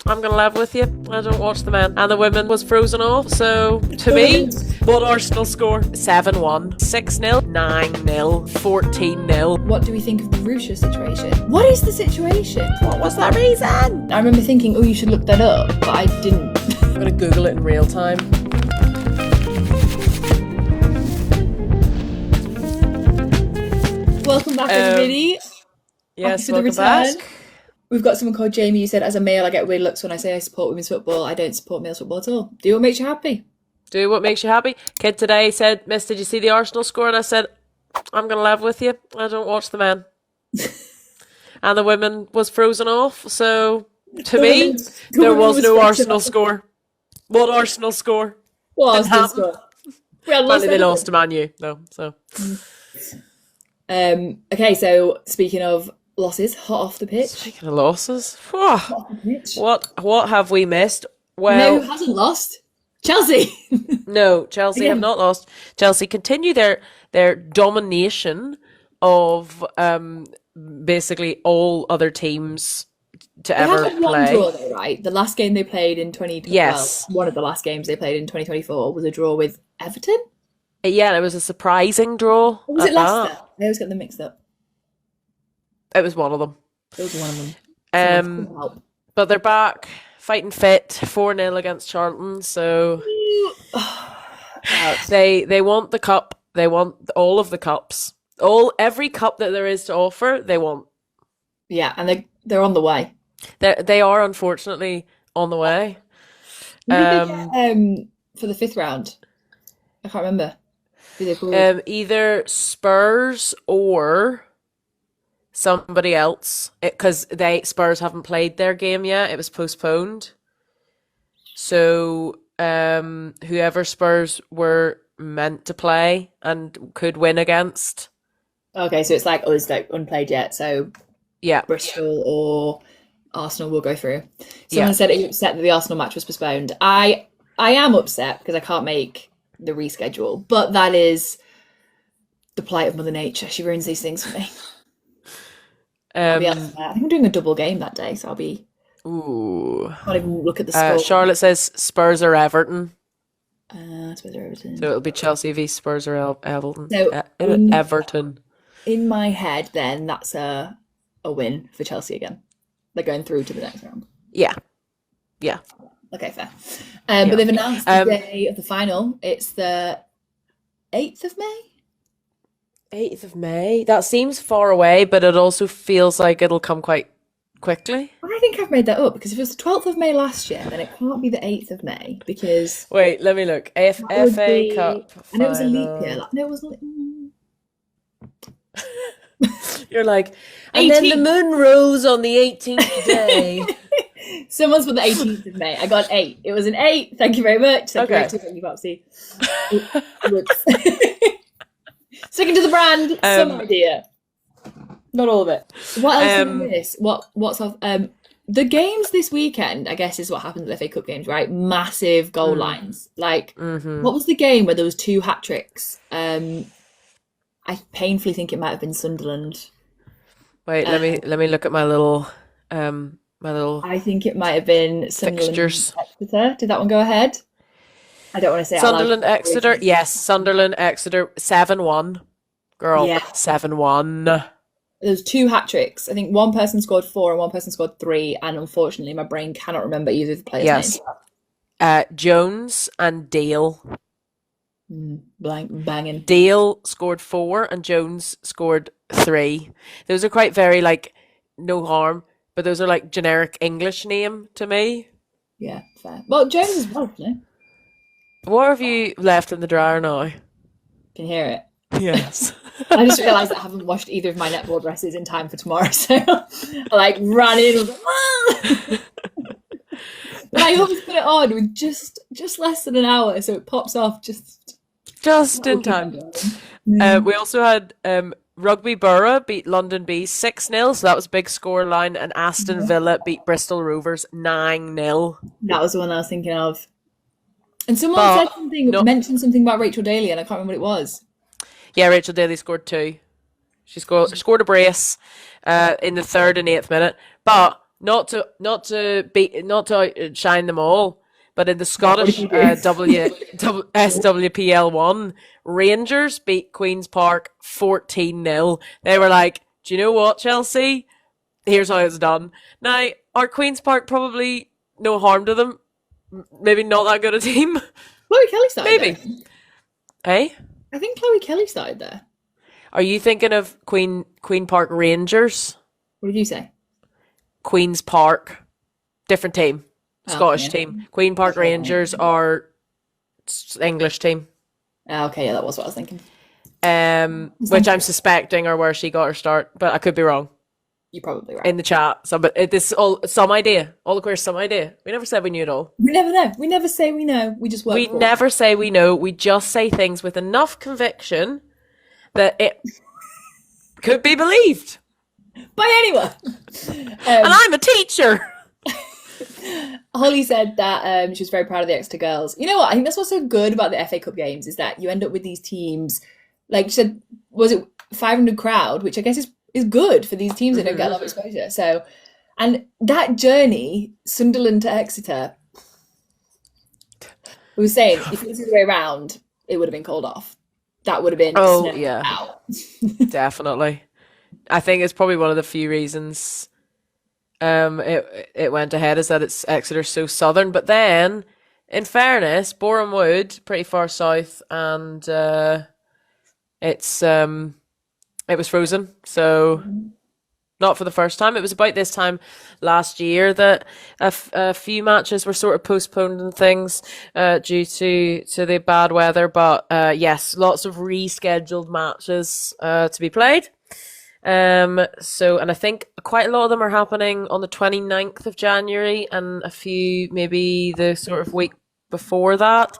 I'm going to level with you. I don't watch the men. And the women was frozen off. So, to me, what Arsenal score? 7-1, 6-0, 9-0, 14-0. What do we think of the Ruesha situation? What is the situation? What was that reason? I remember thinking, oh, you should look that up, but I didn't. I'm going to Google it in real time. Welcome back, everybody. Yes, welcome back. We've got someone called Jamie who said, as a male, I get weird looks when I say I support women's football. I don't support male football at all. Do what makes you happy. Do what makes you happy. Kid today said, Miss, did you see the Arsenal score? And I said, I'm going to level with you. I don't watch the men. And the women was frozen off. So, to me, there was no Arsenal score. What Arsenal score? What Arsenal score? Apparently they lost to Man U, though. So. Okay, so speaking of losses, hot off the pitch. Speaking of losses, what have we missed? Well, no, who hasn't lost? Chelsea. No, Chelsea have not lost. Chelsea continue their domination of basically all other teams to ever had play. One draw though, right? The last game they played in 2020. Yes, one of the last games they played in 2024 was a draw with Everton. Yeah, it was a surprising draw. Or was it Leicester? I always get them mixed up. It was one of them. It was one of them. But they're back, fighting fit, 4-0 against Charlton. So they want the cup. They want all of the cups. Every cup that there is to offer, they want. Yeah, and they're on the way. They are unfortunately on the way. For the fifth round, I can't remember. Either Spurs or somebody else, because Spurs haven't played their game yet. It was postponed. So whoever Spurs were meant to play and could win against. Okay, so it's like us that unplayed yet. So yeah, Bristol or Arsenal will go through. Someone said it was upset that the Arsenal match was postponed. I am upset because I can't make the reschedule, but that is the plight of Mother Nature. She ruins these things for me. I think I'm doing a double game that day, so I'll be. Ooh. Can't even look at the score. Charlotte says Spurs or Everton. Spurs or Everton. So it'll be Chelsea v Spurs or Everton. So Everton. In my head, then that's a win for Chelsea again. They're going through to the next round. Yeah. Okay, fair. But they've announced the day of the final. It's the 8th of May? 8th of May? That seems far away, but it also feels like it'll come quite quickly. I think I've made that up, because if it was the 12th of May last year, then it can't be the 8th of May, because... Wait, let me look. FA Cup final. And it was a leap year. No, it wasn't... You're like, and 18th. Then the moon rose on the 18th day. Someone's put the 18th of May. I got 8. It was an 8. Thank you very much. Thank you, Popsy. Sticking to the brand. Some idea. Not all of it. What else did we miss? What's the games this weekend, I guess, is what happens at FA Cup games, right? Massive goal lines. Like, what was the game where there was 2 hat-tricks? I painfully think it might have been Sunderland. Wait, let me look at my little I think it might have been Sunderland fixtures. Exeter. Did that one go ahead? I don't want to say Sunderland Exeter. Yes, Sunderland Exeter 7-1. Girl, 7-1. There's 2 hat-tricks. I think one person scored 4 and one person scored 3, and unfortunately my brain cannot remember either of the players' names. Jones and Dale. Banging. Dale scored 4 and Jones scored 3. Those are quite very, like, no harm, but those are like generic English name to me. Yeah, fair. Well, Jones is well, no? What have you left in the dryer now? Can hear it. Yes. I just realised I haven't washed either of my netball dresses in time for tomorrow, so I ran in and was like, but I always put it on with just less than an hour, so it pops off just in time. We also had Rugby Borough beat London Bees 6-0, so that was a big score line, and Aston Villa beat Bristol Rovers 9-0. That was the one I was thinking of. And someone mentioned something about Rachel Daly, and I can't remember what it was. Yeah, Rachel Daly scored 2. She scored a brace in the 3rd and 8th minute. But not to outshine them all, but in the Scottish SWPL1, Rangers beat Queen's Park 14-0. They were like, do you know what, Chelsea? Here's how it's done. Now, are Queen's Park probably no harm to them? Maybe not that good a team. Chloe Kelly started Maybe. there. Hey? I think Chloe Kelly started there. Are you thinking of Queen Park Rangers? What did you say? Queen's Park. Different team. Scottish yeah. team. Queen Park Rangers are English team. Okay, yeah, that was what I was thinking. Which I'm suspecting are where she got her start, but I could be wrong. You're probably right. In the chat, this all some idea. All the queers, some idea. We never said we knew it all. We never know. We never say we know. We just work. We never say we know. We just say things with enough conviction that it could be believed by anyone. And I'm a teacher. Holly said that she was very proud of the Exeter girls. You know what? I think that's what's so good about the FA Cup games is that you end up with these teams. Like she said, was it 500 crowd, which I guess is good for these teams that don't get a lot of exposure. So, and that journey, Sunderland to Exeter, we were saying if it was the other way around, it would have been called off. That would have been out. Definitely. I think it's probably one of the few reasons it went ahead is that it's Exeter's so southern. But then, in fairness, Boreham Wood, pretty far south, and it was frozen, so not for the first time. It was about this time last year that a few matches were sort of postponed and things due to the bad weather. But yes, lots of rescheduled matches to be played. And I think quite a lot of them are happening on the 29th of January and a few maybe the sort of week before that.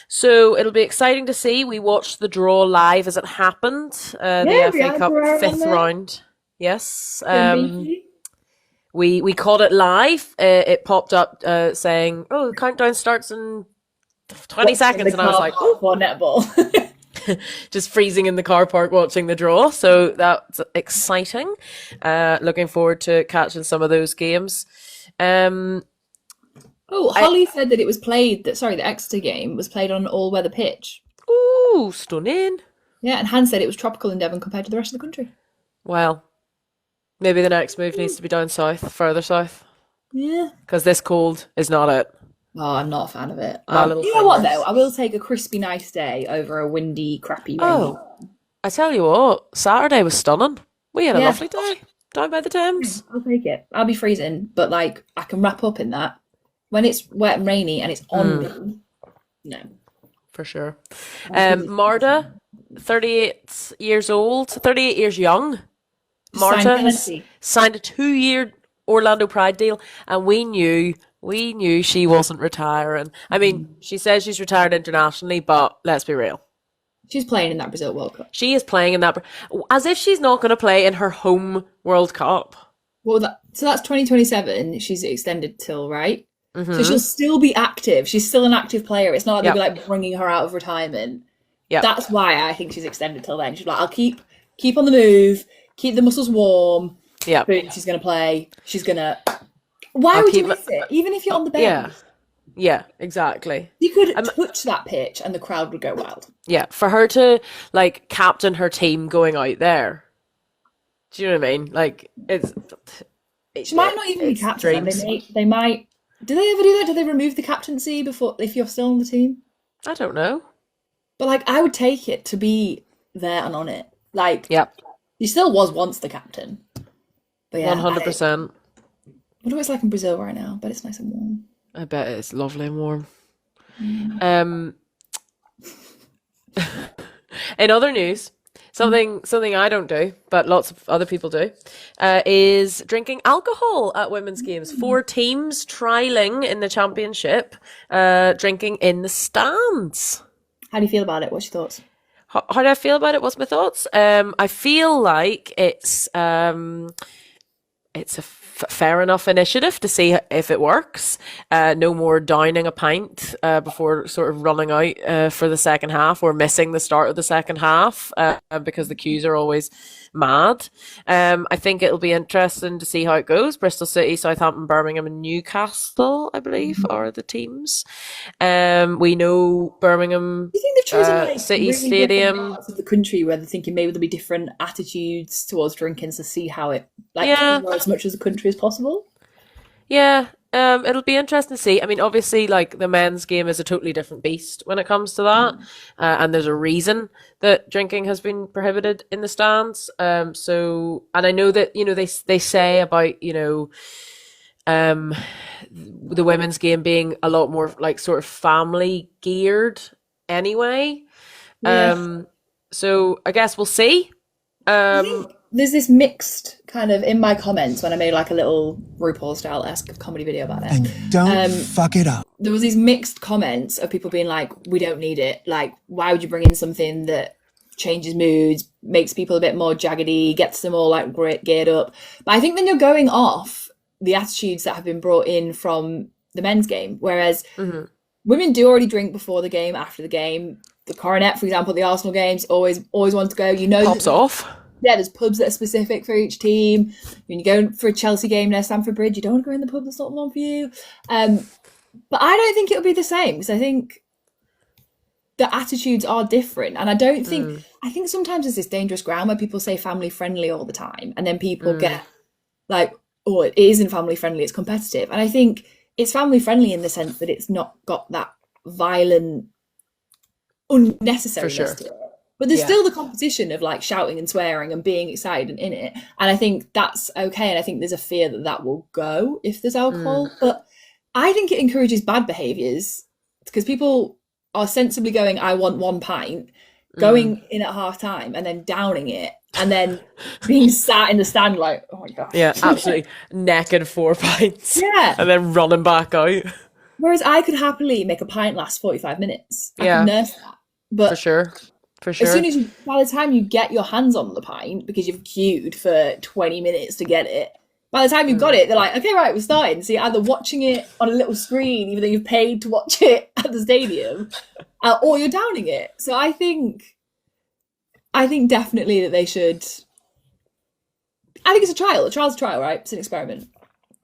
So it'll be exciting to see. We watched the draw live as it happened. The FA Cup 5th round. Yes. We caught it live. It popped up saying, "Oh, the countdown starts in 20 seconds," and I was like, "Oh, for netball." Just freezing in the car park watching the draw. So that's exciting. Looking forward to catching some of those games. Holly said that it was played. The Exeter game was played on an all-weather pitch. Ooh, stunning. Yeah, and Han said it was tropical in Devon compared to the rest of the country. Well, maybe the next move needs to be down south, further south. Yeah. Because this cold is not it. Oh, I'm not a fan of it. You know what, though? I will take a crispy, nice day over a windy, crappy, rainy. I tell you what, Saturday was stunning. We had a lovely day down by the Thames. I'll take it. I'll be freezing, but I can wrap up in that. When it's wet and rainy and it's on me, no. For sure. Marta, 38 years old, 38 years young. Marta has signed a 2-year Orlando Pride deal, and we knew she wasn't retiring. I mean, she says she's retired internationally, but let's be real. She's playing in that Brazil World Cup. She is playing in that, as if she's not going to play in her home World Cup. Well, so that's 2027. She's extended till, right? Mm-hmm. So she'll still be active. She's still an active player. It's not like they'll be bringing her out of retirement. Yeah, that's why I think she's extended till then. She's like, I'll keep on the move, keep the muscles warm. Yeah, she's gonna play. She's gonna. Why would you miss it? Even if you're on the bench. Yeah, exactly. You could touch that pitch and the crowd would go wild. Yeah, for her to captain her team going out there. Do you know what I mean? She might not even be captain. They might. Do they ever do that? Do they remove the captaincy if you're still on the team? I don't know. But I would take it to be there and on it. She still was once the captain. But yeah, 100%. What it's like in Brazil right now? But it's nice and warm. I bet it's lovely and warm. In other news, something I don't do, but lots of other people do, is drinking alcohol at women's games. 4 teams trialling in the championship, drinking in the stands. How do you feel about it? What's your thoughts? How do I feel about it? What's my thoughts? I feel like it's a fair enough initiative to see if it works. No more downing a pint before sort of running out for the second half or missing the start of the second half because the queues are always mad. I think it'll be interesting to see how it goes. Bristol City, Southampton, Birmingham, and Newcastle, I believe, are the teams. We know Birmingham Do you think they've chosen like City really Stadium. different parts of the country where they're thinking maybe there'll be different attitudes towards drinking to see how it cover as much as the country as possible? Yeah, it'll be interesting to see. I mean, obviously, like the men's game is a totally different beast when it comes to that, and there's a reason that drinking has been prohibited in the stands. So, and I know that they say about the women's game being a lot more like sort of family geared anyway. Yeah. So I guess we'll see. I think there's this mixed kind of in my comments when I made like a little RuPaul style-esque comedy video about it. And don't fuck it up. There was these mixed comments of people being like, we don't need it. Like, why would you bring in something that changes moods, makes people a bit more jaggedy, gets them all like geared up? But I think then you're going off the attitudes that have been brought in from the men's game, whereas women do already drink before the game, after the game. The Coronet, for example, the Arsenal games, always want to go. Pops off. Yeah, there's pubs that are specific for each team. When you go for a Chelsea game near Stamford Bridge, you don't want to go in the pub that's not the one for you. But I don't think it'll be the same, because I think the attitudes are different. And I don't think, I think sometimes there's this dangerous ground where people say family friendly all the time. And then people get like, oh, it isn't family friendly, it's competitive. And I think it's family friendly in the sense that it's not got that violent unnecessariness to it. But there's still the competition of like shouting and swearing and being excited in it. And I think that's okay. And I think there's a fear that that will go if there's alcohol. But I think it encourages bad behaviours, because people are sensibly going, I want 1 pint, going in at half time and then downing it and then being sat in the stand like, oh my gosh. Yeah, absolutely. Necking 4 pints. Yeah. And then running back out. Whereas I could happily make a pint last 45 minutes. I could nurse that. But For sure. as soon as by the time you get your hands on the pint, because you've queued for 20 minutes to get it, by the time you've got it, they're like, okay, right, we're starting. So you're either watching it on a little screen, even though you've paid to watch it at the stadium, or you're downing it. So I think definitely that they should. I think it's a trial. A trial's a trial, right? It's an experiment.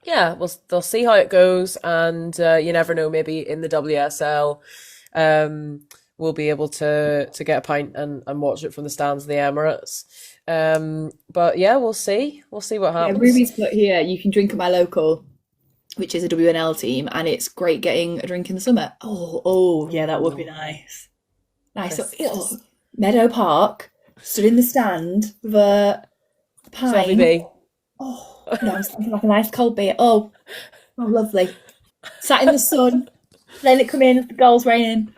Yeah, well, they'll see how it goes, and you never know, maybe in the WSL, we'll be able to get a pint and watch it from the stands of the Emirates. But yeah, we'll see. We'll see what happens. Yeah, Ruby's put here, you can drink at my local, which is a WNL team, and it's great getting a drink in the summer. Oh, yeah, that would be nice. Nice. So, Meadow Park, stood in the stand with a pint. Savvy bee. Oh, no, I'm thinking like a nice cold beer. Oh, lovely. Sat in the sun, letting it come in as the goal's raining.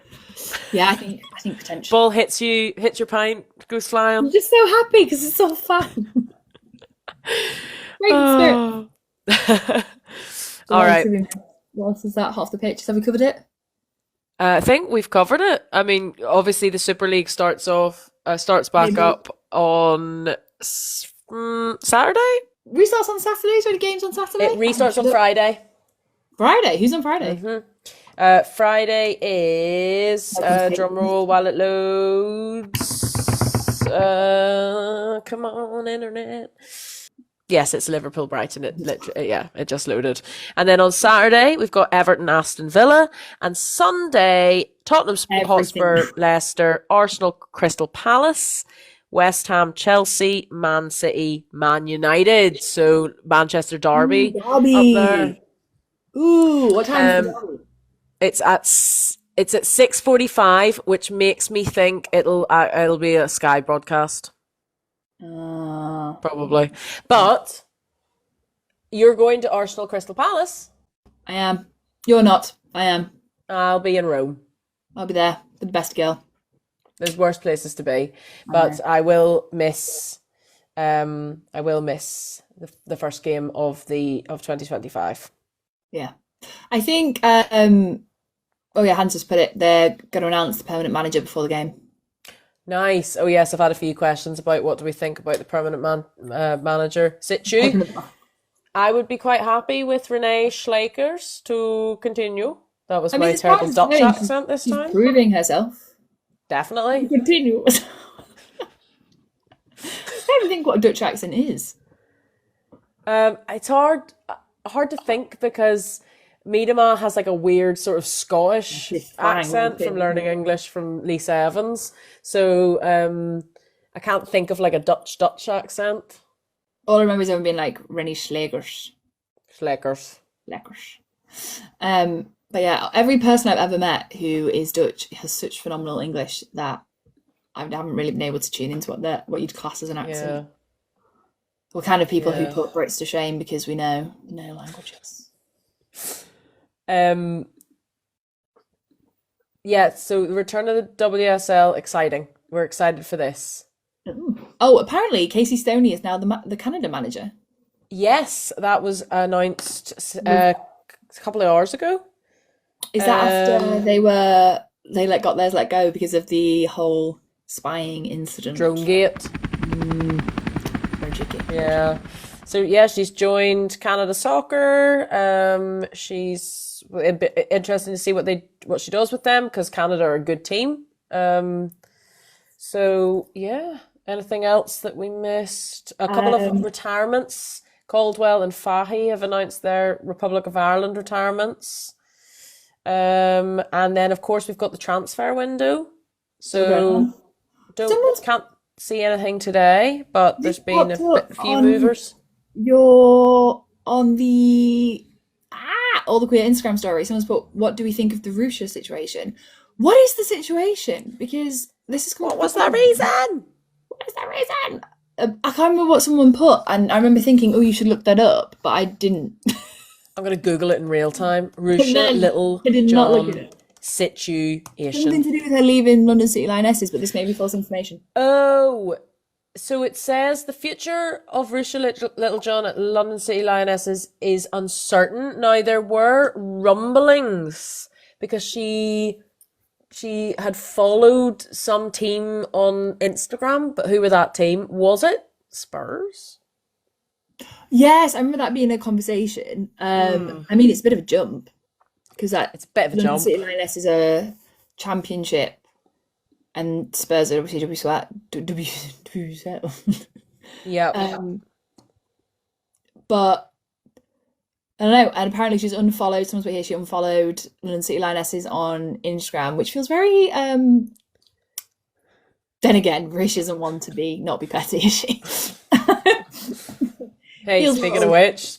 Yeah, I think potentially. Ball hits your pint, goes flying. I'm just so happy because it's so fun. Great spirit. All right. What else is that? Half the pitch. Have we covered it? I think we've covered it. I mean, obviously the Super League starts back up on Saturday. Restarts on Saturday? Is there any games on Saturday? It restarts on Friday. Friday? Who's on Friday? Friday is drum roll while it loads. Come on, internet. Yes, it's Liverpool Brighton. It just loaded. And then on Saturday we've got Everton Aston Villa, and Sunday Tottenham Hotspur Leicester, Arsenal Crystal Palace, West Ham Chelsea, Man City Man United. So Manchester Derby up there. Ooh, what time is the derby? It's at 6:45, which makes me think it'll be a Sky broadcast. Probably. But you're going to Arsenal Crystal Palace. I am. You're not. I am. I'll be in Rome. I'll be there with the best girl. There's worse places to be, but I will miss the first game of 2025. Yeah. I think Hans has put it, they're going to announce the permanent manager before the game. Nice. Oh yes, I've had a few questions about what do we think about the permanent manager situ. I would be quite happy with Renee Schleikers to continue. That was my terrible Dutch accent this time. She's proving herself. Definitely. Continue. trying to think what a Dutch accent is. It's hard to think because Miedema has like a weird sort of Scottish This twang, accent isn't from it? learning English from Lisa Evans. So I can't think of like a Dutch accent. All I remember is everyone being like Rennie Schlegers. Schleckers. But yeah, every person I've ever met who is Dutch has such phenomenal English that I haven't really been able to tune into what you'd class as an accent. Yeah. We're kind of people who Yeah. put Brits to shame because we know languages. Yeah, so the return of the WSL, exciting. We're excited for this. Oh, apparently Casey Stoney is now the Canada manager. Yes, that was announced a couple of hours ago. Is that after they got theirs let go because of the whole spying incident? Dronegate. Very tricky. Yeah. So yeah, she's joined Canada Soccer. She's interesting to see what she does with them because Canada are a good team. So yeah. Anything else that we missed? A couple of retirements. Caldwell and Fahy have announced their Republic of Ireland retirements. And then of course we've got the transfer window. So can't see anything today, but there's been a few movers. You're on the all the queer Instagram story. Someone's put, "What do we think of the Ruesha situation?" What is the situation? Because this is What was that reason? What is that reason? I can't remember what someone put, and I remember thinking, "Oh, you should look that up," but I didn't. I'm gonna Google it in real time. Ruesha Littlejohn I did not look at it. situation. Something to do with her leaving London City Lionesses, but this may be false information. Oh, so it says the future of Ruesha Littlejohn at London City Lionesses is uncertain. Now there were rumblings because she had followed some team on Instagram, but who were that team? Was it Spurs? Yes, I remember that being a conversation. I mean, it's a bit of a jump because It's a bit of a London jump. City Lioness is a championship, and Spurs are obviously WSL. Yeah. But I don't know. And apparently, she's unfollowed. Someone's put here she unfollowed London City Lionesses on Instagram, which feels very. Then again, Rish isn't one to not be petty, is she? Hey, Feels speaking wrong. of which,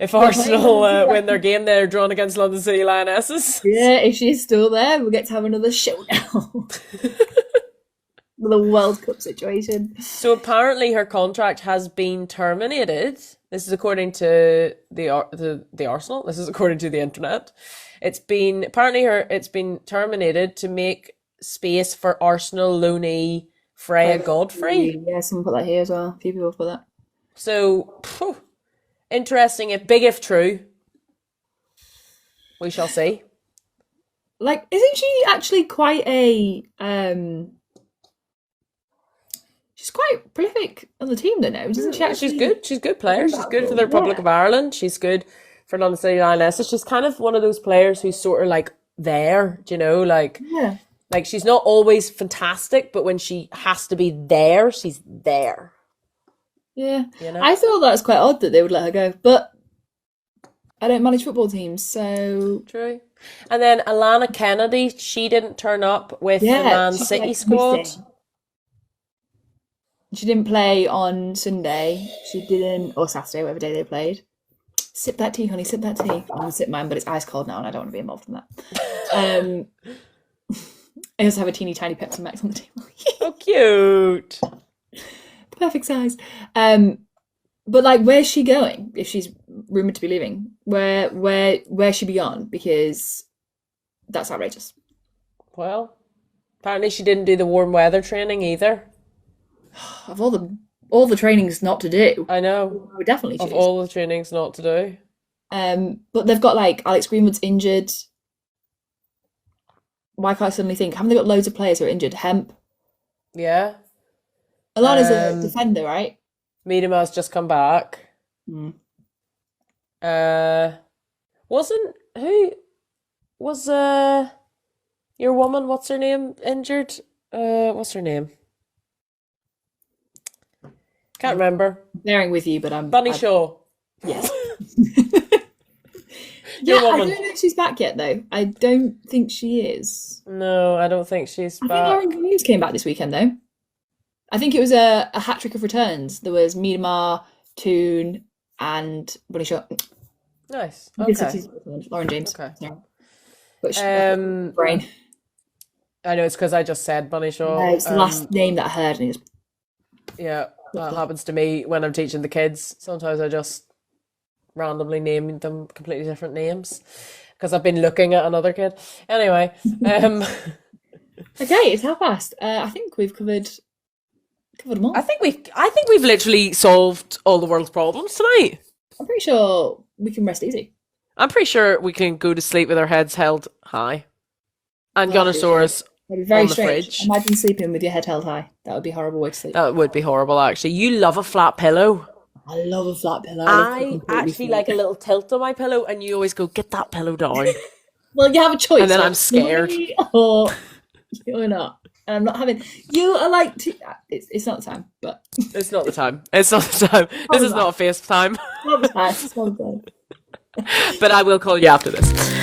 if Arsenal win their game, they're drawn against London City Lionesses. Yeah, if she's still there, we'll get to have another showdown. With a World Cup situation. So apparently her contract has been terminated. This is according to the Arsenal. This is according to the internet. It's been terminated to make space for Arsenal loanee Freya Godfrey. Yeah, someone put that here as well. A few people put that. So interesting. If true, we shall see. Like, isn't she actually quite a she's quite prolific on the team though now, doesn't she actually? She's good. She's a good player. She's good for the Republic of Ireland. She's good for London City Lionesses. She's kind of one of those players who's sort of like there, do you know, like Yeah. like she's not always fantastic, but when she has to be there, she's there. Yeah. You know? I thought that was quite odd that they would let her go, but I don't manage football teams, so True. And then Alanna Kennedy, she didn't turn up with the Man she's, City like, squad. missing. She didn't play on Sunday. She didn't, or Saturday, whatever day they played. Sip that tea, honey. Sip that tea. I'm gonna sip mine, but it's ice cold now, and I don't want to be involved in that. I also have a teeny tiny Pepsi Max on the table. Oh, cute. Perfect size. But like, where's she going if she's rumored to be leaving? Where she be gone? Because that's outrageous. Well, apparently she didn't do the warm weather training either. Of all the trainings not to do, I know. I would definitely choose. Of all the trainings not to do. But they've got like Alex Greenwood's injured. Why can't I suddenly think? Haven't they got loads of players who are injured? Hemp. Yeah. Alana's a defender, right? Miedema's just come back. Mm. Who was your woman, what's her name, injured? What's her name? Can't remember. Bearing with you, but I'm... Bunny Shaw. Yes. Your I don't woman. know if she's back yet, though. I don't think she is. No, I don't think she's I think back. Lauren James came back this weekend, though. I think it was a hat trick of returns. There was Miedema, Toone, and Bunny Shaw. Nice. Okay. Okay. Lauren James. Okay. Yeah. But brain. I know it's because I just said Bunny Shaw. No, it's the last name that I heard, and it was... Yeah, that happens to me when I'm teaching the kids. Sometimes I just randomly name them completely different names because I've been looking at another kid. Anyway, Okay, it's past. I think we've covered them all. I think we've literally solved all the world's problems tonight. I'm pretty sure we can rest easy. I'm pretty sure we can go to sleep with our heads held high. And Well, Gunnosaurus That'd be very on the strange. fridge. Imagine sleeping with your head held high. That would be a horrible way to sleep. That would be horrible, actually. You love a flat pillow. I love a flat pillow. I actually like a little tilt on my pillow, and you always go, get that pillow down. Well, you have a choice. And then I'm scared. Or you're not. And I'm not having... You are like... It's not the time, but... It's not the time. It's not the time. This is not a FaceTime. It's not the time. It's not the time. But I will call you after this.